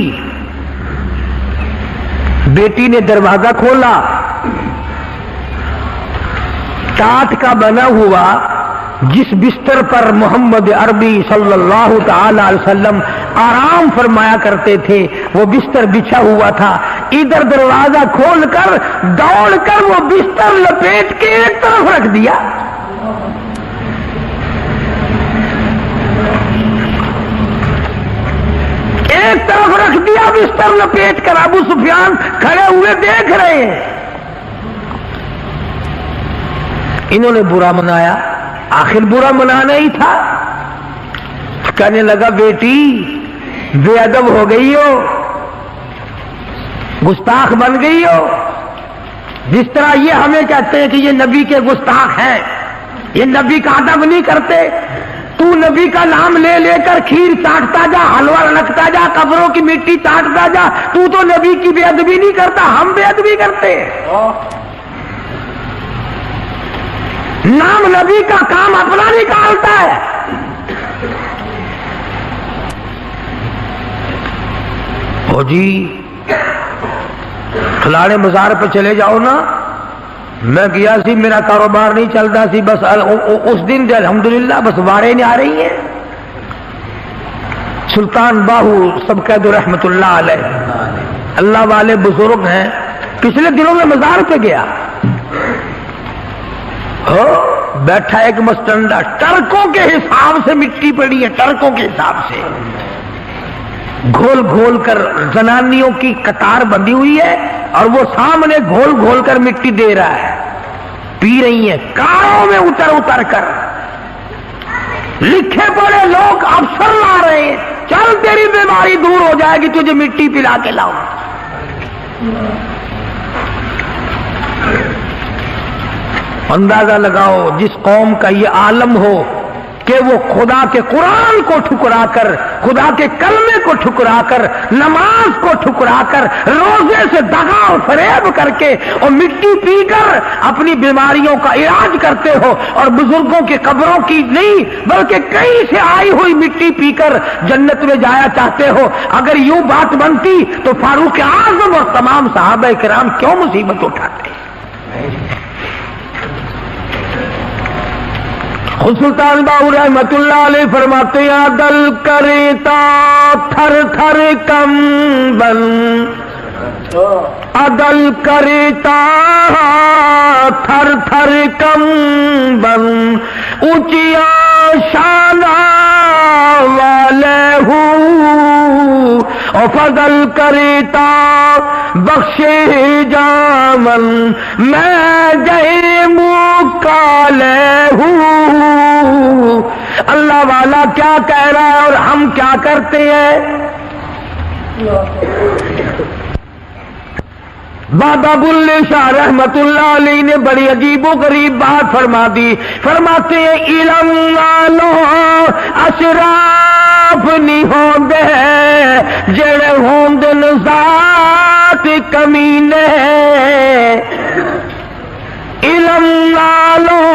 بیٹی نے دروازہ کھولا. ٹاٹ کا بنا ہوا جس بستر پر محمد عربی صلی اللہ تعالی علیہ وسلم آرام فرمایا کرتے تھے وہ بستر بچھا ہوا تھا. ادھر دروازہ کھول کر دوڑ کر وہ بستر لپیٹ کے ایک طرف رکھ دیا. ایک طرف رکھ دیا بستر لپیٹ کر. ابو سفیان کھڑے ہوئے دیکھ رہے ہیں. انہوں نے برا منایا، آخر برا منانا ہی تھا. کہنے لگا بیٹی بے ادب ہو گئی ہو، گستاخ بن گئی ہو. جس طرح یہ ہمیں کہتے ہیں کہ یہ نبی کے گستاخ ہیں، یہ نبی کا ادب نہیں کرتے. تو نبی کا نام لے لے کر کھیر چاٹتا جا، حلوہ رکھتا جا، قبروں کی مٹی چاٹتا جا. تو نبی کی بے ادبی نہیں کرتا، ہم بے ادبی کرتے ہیں. نام نبی کا کام اپنا نکالتا ہے. ہو جی فلانے مزار پہ چلے جاؤ نا. میں گیا سی، میرا کاروبار نہیں چلتا سی. بس اس دن الحمدللہ بس وارے نہیں آ رہی ہیں. سلطان باہو سب قید رحمت اللہ علیہ اللہ والے بزرگ ہیں. پچھلے دنوں میں مزار پہ گیا، بیٹھا ایک مستنڈا، ٹرکوں کے حساب سے مٹی پڑی ہے، ٹرکوں کے حساب سے گھول گھول کر زنانیوں کی قطار بندھی ہوئی ہے اور وہ سامنے گھول گھول کر مٹی دے رہا ہے. پی رہی ہیں کاروں میں اتر اتر کر. لکھے پڑے لوگ افسر لا رہے ہیں، چل تیری بیماری دور ہو جائے گی، تجھے مٹی پلا کے لاؤ. اندازہ لگاؤ جس قوم کا یہ عالم ہو کہ وہ خدا کے قرآن کو ٹھکرا کر، خدا کے کلمے کو ٹھکرا کر، نماز کو ٹھکرا کر، روزے سے دغا اور فریب کر کے اور مٹی پی کر اپنی بیماریوں کا علاج کرتے ہو، اور بزرگوں کی قبروں کی نہیں بلکہ کہیں سے آئی ہوئی مٹی پی کر جنت میں جایا چاہتے ہو. اگر یوں بات بنتی تو فاروق اعظم اور تمام صحابہ کرام کیوں مصیبت اٹھاتے؟ خود سلطان باہو رحمت اللہ علیہ فرماتے ہیں دل کرتا تھر تھر کمبل، عدل کرتا تھر تھر کمبل، اونچیا شانہ والے ہوں اور فضل کرتا بخشے جامن، میں جے مکالے ہوں. اللہ والا کیا کہہ رہا ہے اور ہم کیا کرتے ہیں؟ بابا بلے شاہ رحمت اللہ علیہ نے بڑی عجیب و غریب بات فرما دی. فرماتے ہیں علم والوں اشراف نہیں ہوں گے جڑے ہوں دن ذات کمینے. علم والوں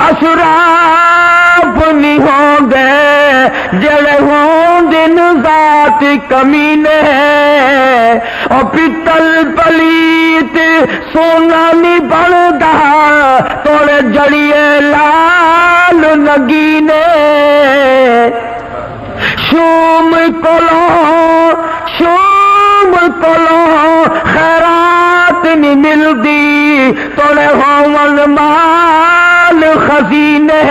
اشراف نہیں ہوں گے جڑے ہوں دن ذات کمینے. اور پتل پلیت سونا نہیں بنتا توڑے جڑیے لال نگینے. شوم کولوں خیرات نہیں ملتی توڑے ہون مال خزینے.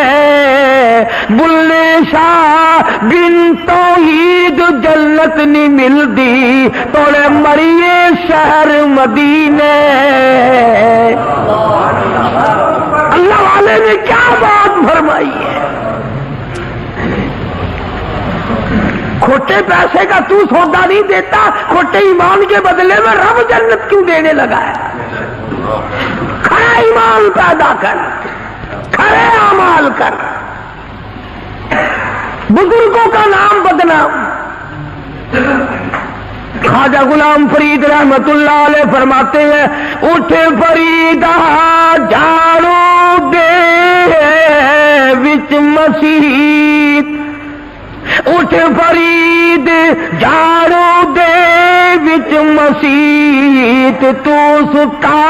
بلے شاہ بن توحید جنت نہیں ملتی توڑے مریے شہر مدینے. اللہ والے نے کیا بات فرمائی ہے؟ کھوٹے پیسے کا تو سودا نہیں دیتا، کھوٹے ایمان کے بدلے میں رب جنت کیوں دینے لگا ہے؟ کھڑا ایمان پیدا کر، کھڑے اعمال کر. بزرگوں کا نام بدنام. خواجہ غلام فرید رحمت اللہ علیہ فرماتے ہیں اٹھ فریدا جھاڑو دے مسیت اٹھ فرید جھاڑو دے وچ مسیت تو ستا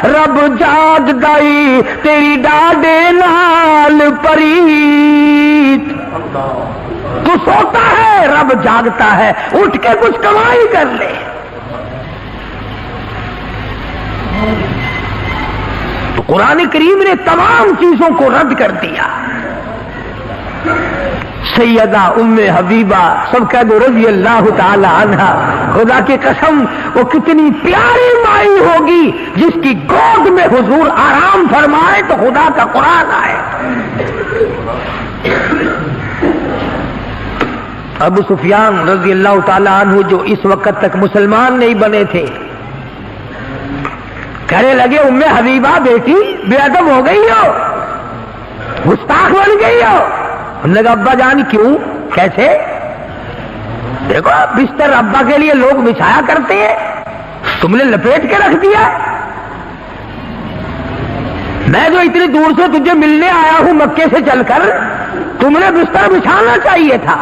رب جاگ گئی تیری ڈاڈے نال پریت تو سوتا ہے رب جاگتا ہے اٹھ کے کچھ کمائی کر لے تو قرآن کریم نے تمام چیزوں کو رد کر دیا سیدہ ام حبیبہ سب کہہ دو رضی اللہ تعالی عنہا خدا کی قسم وہ کتنی پیاری مائی ہوگی جس کی گود میں حضور آرام فرمائے تو خدا کا قرآن آئے ابو سفیان رضی اللہ تعالی عنہ جو اس وقت تک مسلمان نہیں بنے تھے کہنے لگے ام حبیبہ بیٹی بے ادب ہو گئی ہو گستاخ بن گئی ہو انہوں نے کہا ابا جان کیوں کیسے دیکھو بستر ابا کے لیے لوگ بچھایا کرتے ہیں تم نے لپیٹ کے رکھ دیا میں جو اتنی دور سے تجھے ملنے آیا ہوں مکے سے چل کر تم نے بستر بچھانا چاہیے تھا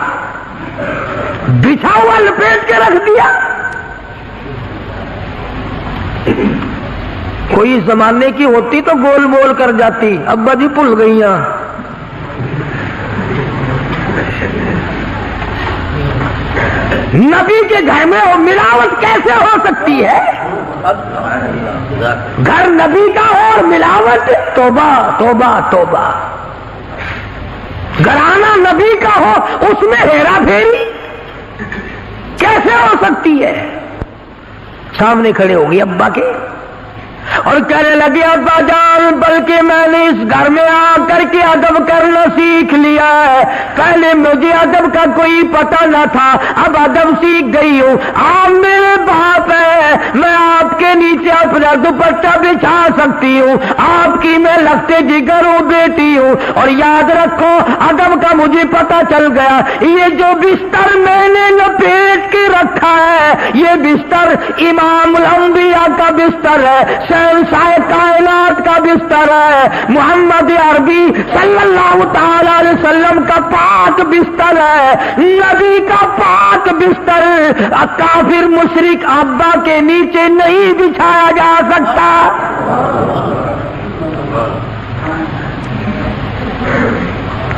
بچھا ہوا لپیٹ کے رکھ دیا کوئی زمانے کی ہوتی تو بول بول کر جاتی ابا جی بھول گئی ہیں نبی کے گھر میں وہ ملاوٹ کیسے ہو سکتی ہے گھر نبی کا ہو اور ملاوٹ توبہ توبہ توبہ گھرانہ نبی کا ہو اس میں ہیرا پھیری کیسے ہو سکتی ہے سامنے کھڑے ہو گئے ابا کے اور کہنے لگے ابا جان بلکہ میں نے اس گھر میں آ کر کے ادب کرنا سیکھ لیا ہے پہلے مجھے ادب کا کوئی پتہ نہ تھا اب ادب سیکھ گئی ہوں آپ میرے باپ ہیں میں آپ کے نیچے اپنا دوپٹہ بچھا سکتی ہوں آپ کی میں لگتے جگر ہوں بیٹی ہوں اور یاد رکھو ادب کا مجھے پتہ چل گیا یہ جو بستر میں نے لپیٹ کے رکھا ہے یہ بستر امام الانبیاء کا بستر ہے شہنشاہ کائنات کا بستر ہے محمد عربی صلی اللہ تعالی علیہ وسلم کا پاک بستر ہے نبی کا پاک بستر کافر مشرک ابا کے نیچے نہیں بچھایا جا سکتا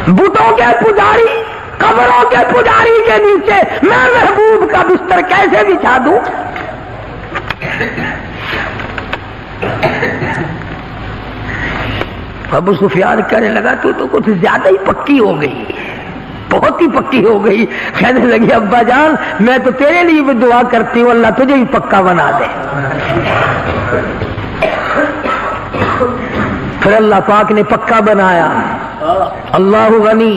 بتوں کے پجاری قبروں کے پجاری کے نیچے میں محبوب کا بستر کیسے بچھا دوں ابو سفیان کہنے لگا تو کچھ زیادہ ہی پکی ہو گئی بہت ہی پکی ہو گئی کہنے لگی ابا جان میں تو تیرے لیے بھی دعا کرتی ہوں اللہ تجھے بھی پکا بنا دے پھر اللہ پاک نے پکا بنایا اللہ غنی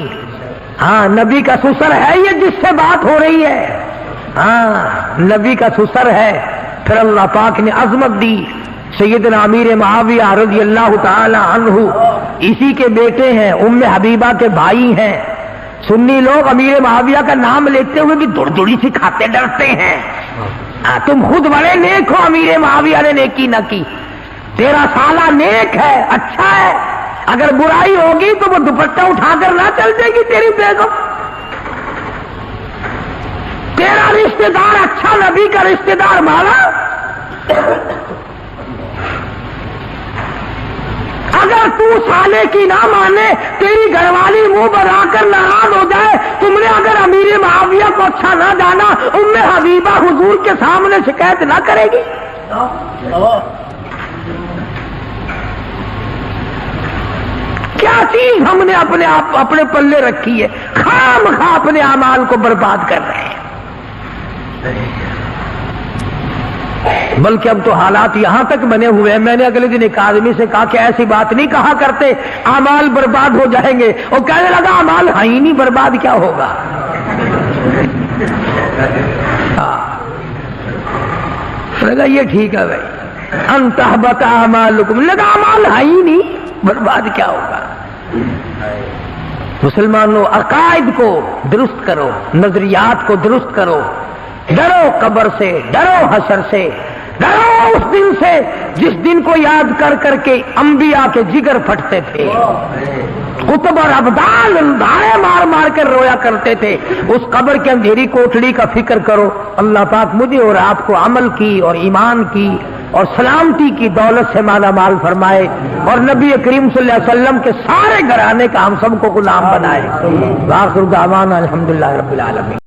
ہاں نبی کا سسر ہے یہ جس سے بات ہو رہی ہے ہاں نبی کا سسر ہے پھر اللہ پاک نے عظمت دی سیدنا امیر معاویہ رضی اللہ تعالی عنہ اسی کے بیٹے ہیں ام حبیبہ کے بھائی ہیں سنی لوگ امیر معاویہ کا نام لیتے ہوئے بھی دڑدڑی سی کھاتے ڈرتے ہیں تم خود بڑے نیک ہو امیر معاویہ نے نیکی نہ کی تیرا سالہ نیک ہے اچھا ہے اگر برائی ہوگی تو وہ دوپٹہ اٹھا کر نہ چل جائے گی تیری بیگم تیرا رشتہ دار اچھا نبی کا رشتہ دار مانا اگر تو سالے کی نہ مانے تیری گھر والی منہ بنا کر ناراض ہو جائے تم نے اگر امیر معاویہ کو اچھا نہ جانا ام حبیبہ حضور کے سامنے شکایت نہ کرے گی کیا چیز ہم نے اپنے پلے رکھی ہے خام خواہ اپنے اعمال کو برباد کر رہے ہیں بلکہ اب تو حالات یہاں تک بنے ہوئے ہیں میں نے اگلے دن ایک آدمی سے کہا کہ ایسی بات نہیں کہا کرتے اعمال برباد ہو جائیں گے اور کہنے لگا اعمال ہے ہی نہیں برباد کیا ہوگا لگا یہ ٹھیک ہے بھائی انتحبط اعمالکم لگا اعمال ہے ہی نہیں برباد کیا ہوگا مسلمانوں عقائد کو درست کرو نظریات کو درست کرو ڈرو قبر سے ڈرو حشر سے ڈرو اس دن سے جس دن کو یاد کر کر کے انبیاء کے جگر پھٹتے تھے قطب اور ابدال دھارے مار مار کر رویا کرتے تھے، اس قبر کے اندھیری کوٹڑی کا فکر کرو۔ اللہ پاک مجھے اور آپ کو عمل کی اور ایمان کی اور سلامتی کی دولت سے مالا مال فرمائے، اور نبی کریم صلی اللہ علیہ وسلم کے سارے گھرانے کا ہم سب کو غلام بنائے۔ وآخر دعوانا الحمدللہ رب العالمین۔